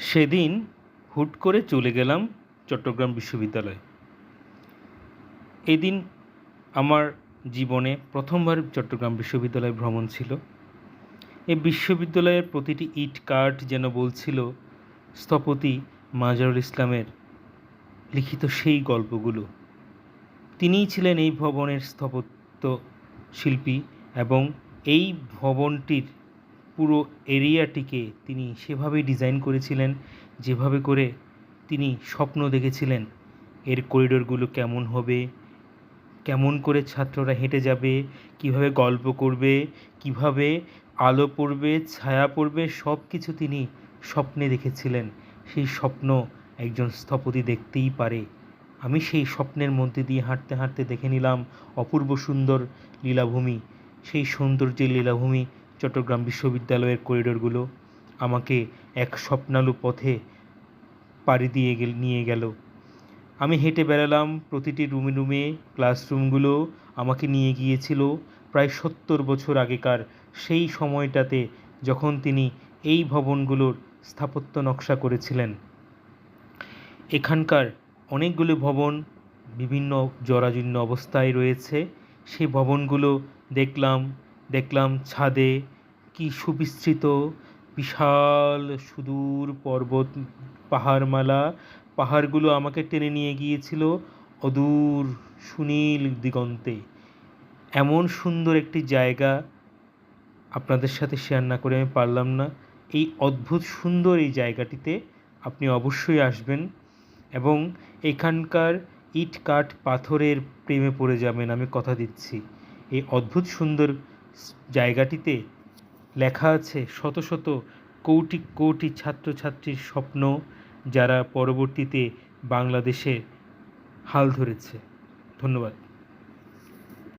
সেদিন হুট করে চলে গেলাম চট্টগ্রাম বিশ্ববিদ্যালয়ে। এদিন আমার জীবনে প্রথমবার চট্টগ্রাম বিশ্ববিদ্যালয় ভ্রমণ ছিল। এই বিশ্ববিদ্যালয়ের প্রতিটি ইট কাঠ যেন বলছিল স্থপতি মাজারুল ইসলামের লিখিত সেই গল্পগুলো। তিনিই ছিলেন এই ভবনের স্থাপত্য শিল্পী এবং এই ভবনটির পুরো এরিয়াটিকে তিনি সেভাবেই ডিজাইন করেছিলেন যেভাবে করে তিনি স্বপ্ন দেখেছিলেন এর করিডোরগুলো কেমন হবে, কেমন করে ছাত্ররা হেঁটে যাবে, কীভাবে গল্প করবে, কীভাবে আলো পড়বে, ছায়া পড়বে, সব কিছু তিনি স্বপ্নে দেখেছিলেন। সেই স্বপ্ন একজন স্থপতি দেখতেই পারে। আমি সেই স্বপ্নের মধ্যে দিয়ে হাঁটতে হাঁটতে দেখে নিলাম অপূর্ব সুন্দর লীলাভূমি। সেই সৌন্দর্যের লীলাভূমি চট্টগ্রাম বিশ্ববিদ্যালয়ের করিডোরগুলো আমাকে এক স্বপ্নালু পথে পাড়ি দিয়ে নিয়ে গেল। আমি হেঁটে বেড়ালাম প্রতিটি রুমে রুমে। ক্লাসরুমগুলো আমাকে নিয়ে গিয়েছিল প্রায় ৭০ বছর আগেকার সেই সময়টাতে, যখন তিনি এই ভবনগুলোর স্থাপত্য নকশা করেছিলেন। এখানকার অনেকগুলো ভবন বিভিন্ন জরাজীর্ণ অবস্থায় রয়েছে। সেই ভবনগুলো দেখলাম ছাদে কি সুবিস্তৃত বিশাল সুদূর পর্বত পাহাড়মালা। পাহাড়গুলো আমাকে টেনে নিয়ে গিয়েছিল অদূর সুনীল দিগন্তে। এমন সুন্দর একটি জায়গা আপনাদের সাথে শেয়ার না করে আমি পারলাম না। এই অদ্ভুত সুন্দর এই জায়গাটিতে আপনি অবশ্যই আসবেন এবং এখানকার ইট কাঠ পাথরের প্রেমে পড়ে যাবেন, আমি কথা দিচ্ছি। এই অদ্ভুত সুন্দর জায়গাটিতে লেখা আছে শত শত কোটি কোটি ছাত্রছাত্রীর স্বপ্ন, যারা পরবর্তীতে বাংলাদেশে হাল ধরেছে। ধন্যবাদ।